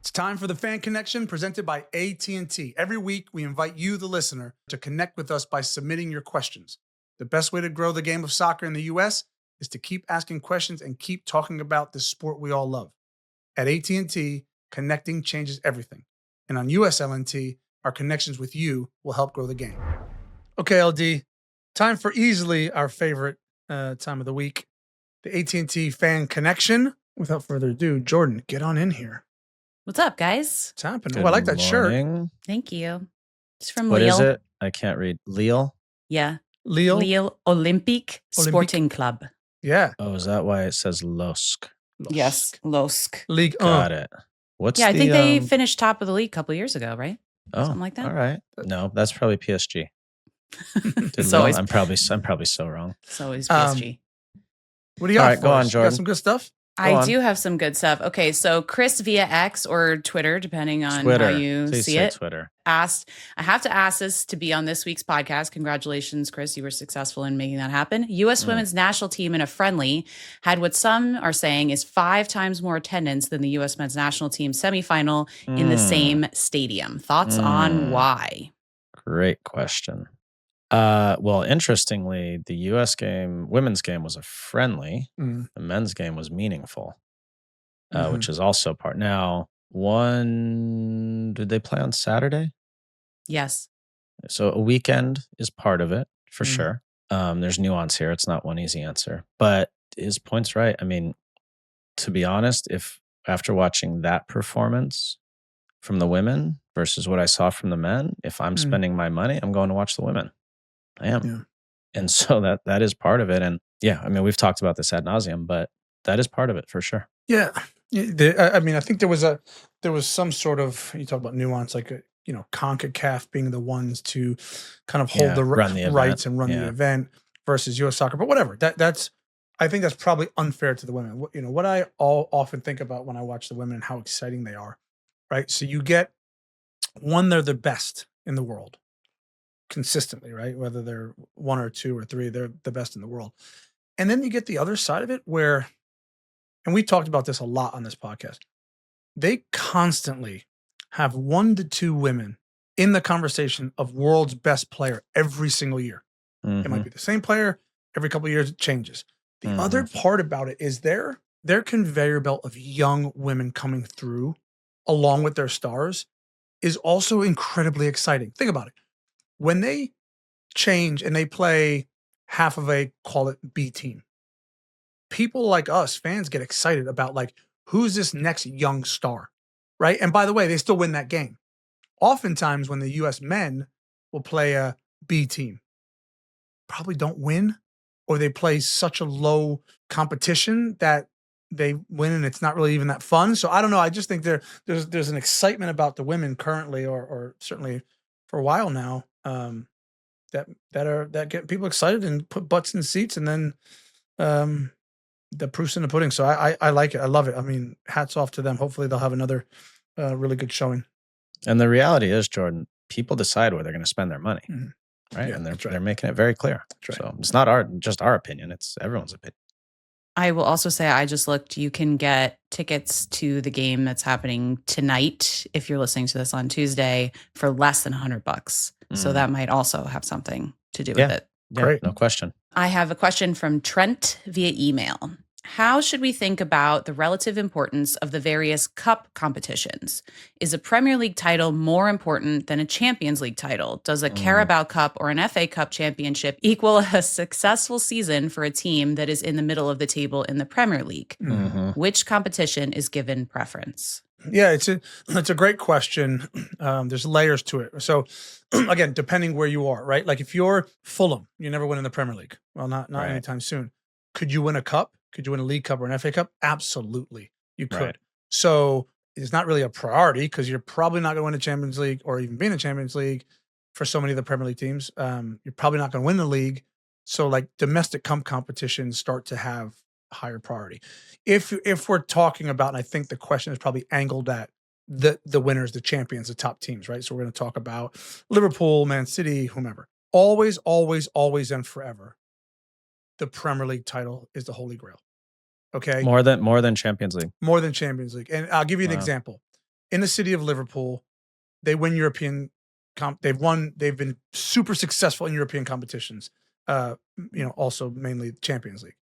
It's time for the Fan Connection presented by AT&T. Every week, we invite you, the listener, to connect with us by submitting your questions. The best way to grow the game of soccer in the U.S. is to keep asking questions and keep talking about this sport we all love. At AT&T, connecting changes everything. And on USMNT, our connections with you will help grow the game. Okay, LD, time for easily our favorite time of the week, the AT&T Fan Connection. Without further ado, Jordan, get on in here. What's up, guys? What's happening? Good Oh, I like that morning. shirt. Thank you. It's from What Lille. is it? I can't read. Lille? Yeah. Lille? Lille Olympique Sporting Club. Yeah. Oh, is that why it says LOSC? Yes, LOSC. League. Got it. What's Yeah, I the, think they finished top of the league a couple years ago, right? Oh, Something like that. All right. No, that's probably PSG. It's Lille? always- I'm probably so wrong. So is PSG. What do you got? All right, for go us? on, You Jordan. got some good stuff? I do have some good stuff. Okay, so Chris via X or Twitter, depending on Twitter. how you Please see say it, Twitter. asked, I have to ask this to be on this week's podcast. Congratulations, Chris. You were successful in making that happen. U.S. women's national team in a friendly had what some are saying is 5 times more attendance than the U.S. men's national team semifinal in the same stadium. Thoughts on why? Great question. Well, interestingly, the women's game was a friendly. The men's game was meaningful, which is also part. Now, did they play on Saturday? Yes. So a weekend is part of it for sure. There's nuance here. It's not one easy answer, but his point's right. I mean, to be honest, if after watching that performance from the women versus what I saw from the men, if I'm spending my money, I'm going to watch the women. I am. Yeah. And so that is part of it. And yeah, I mean, we've talked about this ad nauseum, but that is part of it for sure. Yeah. I mean, I think there was some sort of, you talk about nuance, like, CONCACAF being the ones to kind of hold run the rights event. and run the event versus U.S. soccer. But whatever, I think that's probably unfair to the women. What I often think about when I watch the women and how exciting they are, right? So you get they're the best in the world consistently, right? Whether they're 1 or 2 or 3, they're the best in the world. And then you get the other side of it where, and we talked about this a lot on this podcast, they constantly have 1 to 2 women in the conversation of world's best player every single year. It might be the same player. Every couple of years, it changes. The other part about it is their conveyor belt of young women coming through along with their stars is also incredibly exciting. Think about it. When they change and they play half of a, call it B team, people like us, fans, get excited about like, who's this next young star, right? And by the way, they still win that game. Oftentimes when the U.S. men will play a B team, probably don't win, or they play such a low competition that they win and it's not really even that fun. So I don't know. I just think there's an excitement about the women currently, or certainly for a while now, that get people excited and put butts in seats, and then the proof's in the pudding. So I like it. I love it. I mean, hats off to them. Hopefully they'll have another really good showing. And the reality is, Jordan, people decide where they're going to spend their money, right? Yeah, And they're making it very clear. Right. So it's not just our opinion; it's everyone's opinion. I will also say I just looked. You can get tickets to the game that's happening tonight if you're listening to this on Tuesday for less than $100. So that might also have something to do with it. Yeah, Great. no question. I have a question from Trent via email. How should we think about the relative importance of the various cup competitions? Is a Premier League title more important than a Champions League title? Does a Carabao Cup or an FA Cup championship equal a successful season for a team that is in the middle of the table in the Premier League? Which competition is given preference? Yeah, it's a great question. There's layers to it. So again, depending where you are, right? Like if you're Fulham, you never win in the Premier League. Well, not Right. anytime soon. Could you win a cup? Could you win a League Cup or an FA Cup? Absolutely, you could. Right. So it's not really a priority because you're probably not going to win a Champions League or even be in a Champions League for so many of the Premier League teams. You're probably not going to win the league. So like domestic cup competitions start to have higher priority. If we're talking about, and I think the question is probably angled at the winners, the champions, the top teams, right? So we're going to talk about Liverpool, Man City, whomever. Always, always, always, and forever, the Premier League title is the Holy Grail. Okay, More than Champions League. more than Champions League. And I'll give you an Wow. example. in the city of Liverpool. They win European they've been super successful in European competitions. Also mainly Champions League.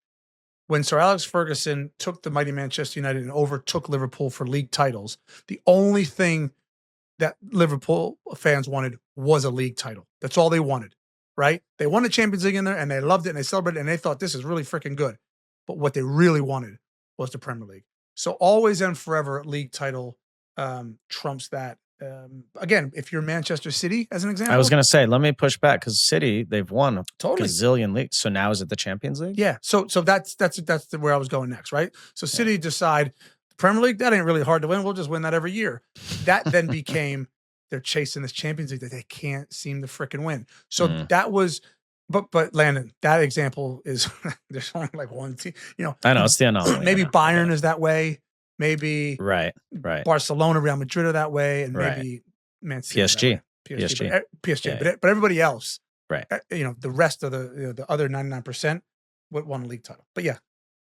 When Sir Alex Ferguson took the mighty Manchester United and overtook Liverpool for league titles, the only thing that Liverpool fans wanted was a league title. That's all they wanted, right? They won the Champions League in there and they loved it and they celebrated and they thought this is really freaking good. But what they really wanted was the Premier League. So always and forever, league title trumps that. Again, if you're Manchester City, as an example. I was going to say, let me push back because City, they've won a Totally. gazillion leagues. So now is it the Champions League? Yeah. So that's where I was going next, right? So City decide the Premier League, that ain't really hard to win. We'll just win that every year. That then became they're chasing this Champions League that they can't seem to freaking win. So that was, but Landon, that example is there's only like one team. I know it's the anomaly. Maybe Bayern is that way. Maybe right. Barcelona, Real Madrid are that way, and maybe Man City, PSG. PSG. But everybody else, right? The rest of the other 99% would won a league title. But yeah,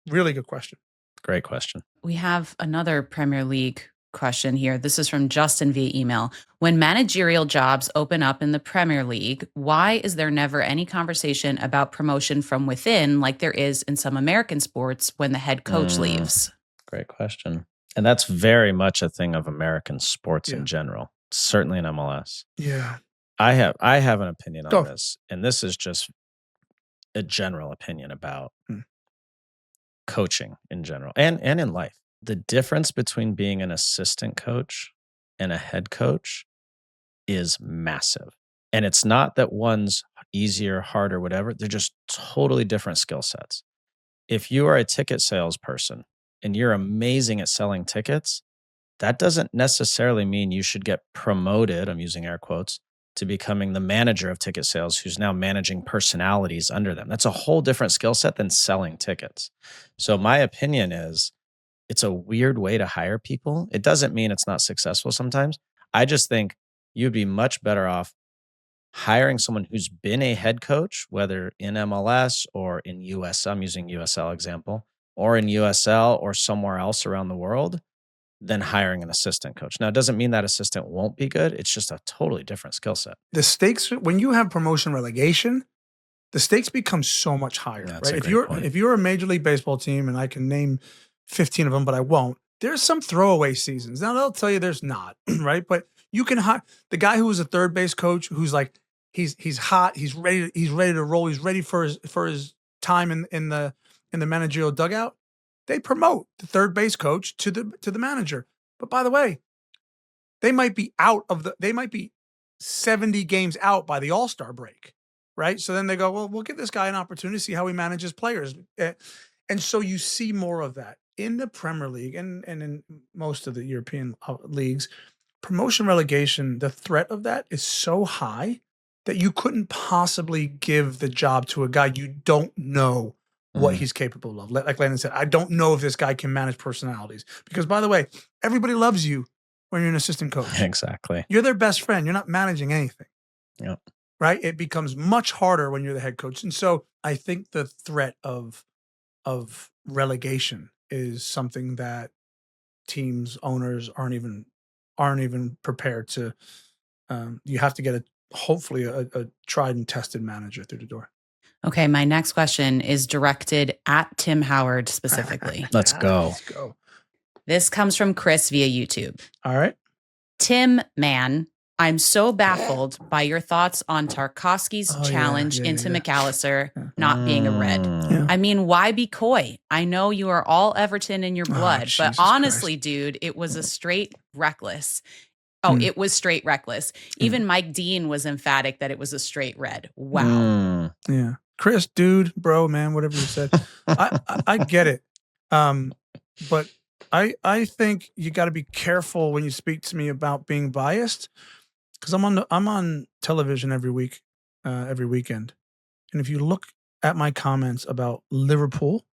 really good question. Great question. We have another Premier League question here. This is from Justin via email. When managerial jobs open up in the Premier League, why is there never any conversation about promotion from within like there is in some American sports when the head coach leaves? Great question. And that's very much a thing of American sports in general, certainly in MLS. Yeah. I have an opinion on this, and this is just a general opinion about coaching in general and in life. The difference between being an assistant coach and a head coach is massive. And it's not that one's easier, harder, whatever. They're just totally different skill sets. If you are a ticket salesperson and you're amazing at selling tickets, that doesn't necessarily mean you should get promoted, I'm using air quotes, to becoming the manager of ticket sales who's now managing personalities under them. That's a whole different skill set than selling tickets. So my opinion is it's a weird way to hire people. It doesn't mean it's not successful sometimes. I just think you'd be much better off hiring someone who's been a head coach, whether in MLS or in USL, I'm using USL example, or in USL or somewhere else around the world, than hiring an assistant coach. Now, it doesn't mean that assistant won't be good. It's just a totally different skill set. The stakes, when you have promotion relegation, the stakes become so much higher, right? If you're a Major League Baseball team, and I can name 15 of them, but I won't, there's some throwaway seasons. Now, they'll tell you there's not, right? But you can hire the guy who was a third base coach who's like, he's hot, he's ready to roll, he's ready for his time in the managerial dugout. They promote the third base coach to the manager. But by the way, they might be 70 games out by the All-Star break, right? So then they go, well, we'll give this guy an opportunity to see how he manages players. And so you see more of that in the Premier League and in most of the European leagues. Promotion relegation, the threat of that is so high that you couldn't possibly give the job to a guy you don't know what he's capable of. Like Landon said, I don't know if this guy can manage personalities. Because, by the way, everybody loves you when you're an assistant coach. Exactly. You're their best friend. You're not managing anything. Yep. Right? It becomes much harder when you're the head coach. And so I think the threat of relegation is something that teams, owners aren't even prepared to. You have to get hopefully a tried and tested manager through the door. Okay, my next question is directed at Tim Howard specifically. Let's go. This comes from Chris via YouTube. All right. Tim, man, I'm so baffled by your thoughts on Tarkovsky's challenge into McAllister not being a red. Yeah. I mean, why be coy? I know you are all Everton in your blood, but honestly, dude, it was a straight reckless. It was straight reckless. Even Mike Dean was emphatic that it was a straight red. Wow. Yeah. Chris, dude, bro, man, whatever you said. I get it. But I think you got to be careful when you speak to me about being biased, because I'm on television every week, every weekend. And if you look at my comments about Liverpool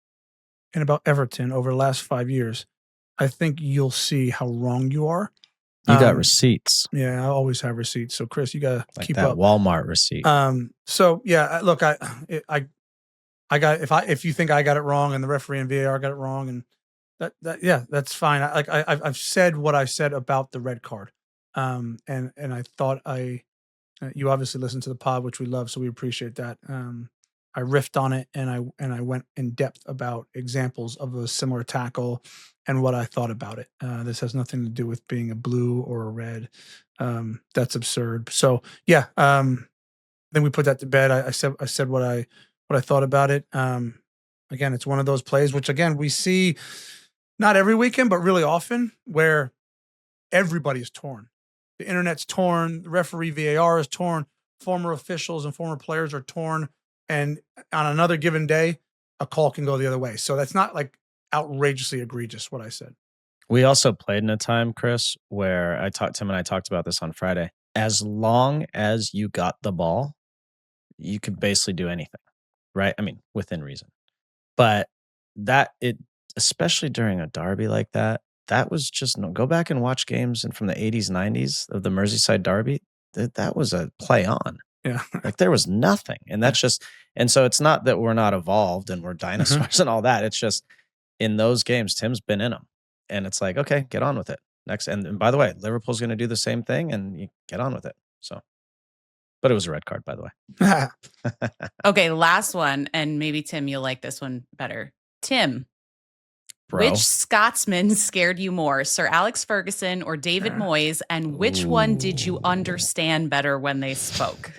and about Everton over the last 5 years, I think you'll see how wrong you are. You got receipts. Yeah, I always have receipts. So Chris, you gotta keep that up. Walmart receipt. So yeah, look, I got if you think I got it wrong and the referee and VAR got it wrong, and That's fine. I've said what I said about the red card, and I thought you obviously listened to the pod, which we love, so we appreciate that. I riffed on it, and I went in depth about examples of a similar tackle and what I thought about it. This has nothing to do with being a blue or a red. That's absurd. So yeah, then we put that to bed. I said what I thought about it. Again, it's one of those plays which again we see not every weekend, but really often, where everybody's torn. The internet's torn. The referee VAR is torn. Former officials and former players are torn. And on another given day, a call can go the other way. So that's not like outrageously egregious what I said. We also played in a time, Chris, where Tim and I talked about this on Friday. As long as you got the ball, you could basically do anything, right? I mean, within reason. But especially during a derby like that was just go back and watch games and from the 80s, 90s of the Merseyside derby. That was a play on. Yeah. Like there was nothing. And that's and so it's not that we're not evolved and we're dinosaurs and all that. It's just in those games, Tim's been in them. And it's like, okay, get on with it. Next. And by the way, Liverpool's going to do the same thing and you get on with it. So, but it was a red card, by the way. Okay, last one. And maybe Tim, you'll like this one better. Tim, Bro. Which Scotsman scared you more, Sir Alex Ferguson or David Moyes? And which one did you understand better when they spoke?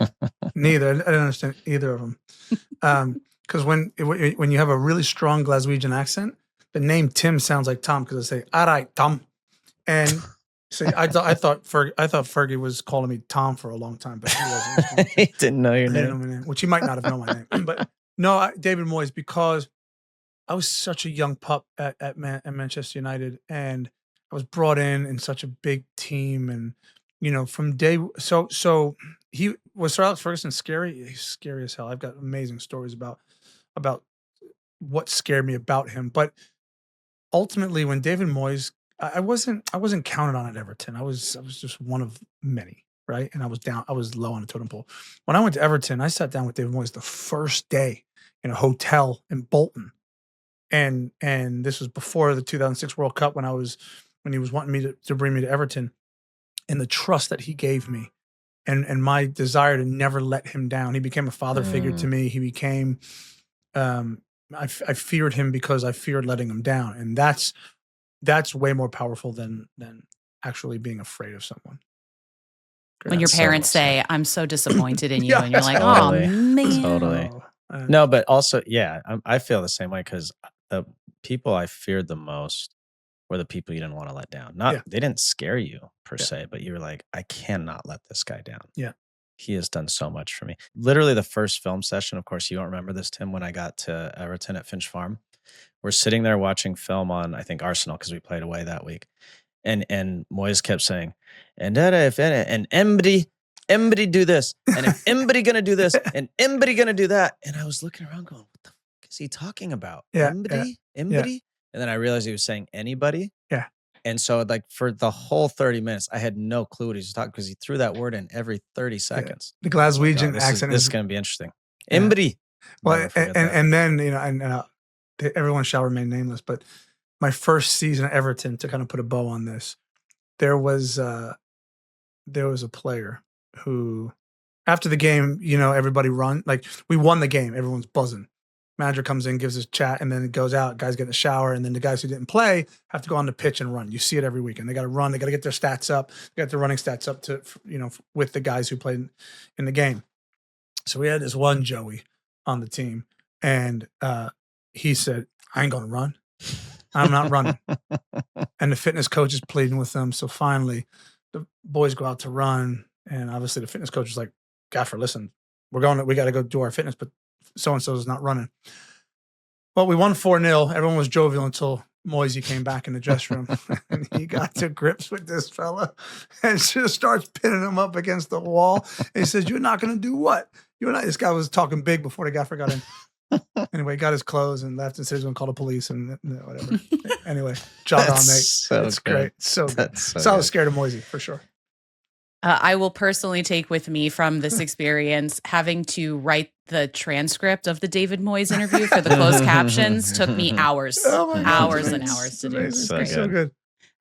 Neither. I didn't understand either of them. Because when you have a really strong Glaswegian accent, the name Tim sounds like Tom because I say, "All right, Tom," and so I thought Fergie was calling me Tom for a long time, but he wasn't. He didn't know your name. Didn't know my name, which he might not have known my name. But no, David Moyes, because I was such a young pup at Manchester United, and I was brought in such a big team, and from day so he was Sir Alex Ferguson scary. He's scary as hell. I've got amazing stories about what scared me about him, but ultimately, when David Moyes, I wasn't counted on at Everton. I was just one of many, right? And I was low on the totem pole. When I went to Everton, I sat down with David Moyes the first day in a hotel in Bolton. And this was before the 2006 World Cup when he was wanting me to bring me to Everton, and the trust that he gave me and my desire to never let him down. He became a father figure to me. He became, I feared him because I feared letting him down. And that's way more powerful than actually being afraid of someone. When your parents say, "I'm so disappointed in you," Yeah, and you're like, totally. "Oh man." Totally. No, but also, yeah, I feel the same way because the people I feared the most were the people you didn't want to let down. They didn't scare you per se, but you were like, I cannot let this guy down. Yeah. He has done so much for me. Literally the first film session, of course, you don't remember this, Tim, when I got to Everton at Finch Farm. We're sitting there watching film on, I think, Arsenal, because we played away that week. And Moyes kept saying, and Embry do this, and if Embry gonna do this, and Embry gonna do that. And I was looking around going, what the fuck is he talking about? Yeah, Embry? yeah. And then I realized he was saying anybody. Yeah. And so like for the whole 30 minutes, I had no clue what he was talking because he threw that word in every 30 seconds. The Glaswegian accent this is going to be interesting. Embry. Well, and then, and everyone shall remain nameless, but my first season at Everton, to kind of put a bow on this, there was a player who, after the game, everybody run, like we won the game, everyone's buzzing. Manager comes in, gives us a chat, and then it goes out. Guys get in the shower, and then the guys who didn't play have to go on the pitch and run. You see it every weekend. They got to run. They got to get their stats up. They got their running stats up to, with the guys who played in the game. So we had this one Joey on the team, and he said, "I ain't gonna run. I'm not running." And the fitness coach is pleading with them. So finally, the boys go out to run, and obviously the fitness coach is like, "Gaffer, listen, we got to go do our fitness, but so-and-so is not running." Well, we won 4-0. Everyone was jovial until Moisey came back in the dressing room and he got to grips with this fella and just starts pinning him up against the wall. And he says, "You're not going to do what? You're not." This guy was talking big before the gaffer got in. Anyway, he got his clothes and left and said he was going to call the police and whatever. Anyway, job on, mate. So it's good. great. So good. So I was scared of Moisey for sure. I will personally take with me from this experience having to write the transcript of the David Moyes interview for the closed captions. Took me hours, Oh my God, hours it's and amazing. hours It's to do. amazing. So It's so good. good.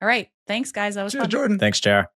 All right. Thanks, guys. That was Cheers, fun. Jordan. Thanks, Jar.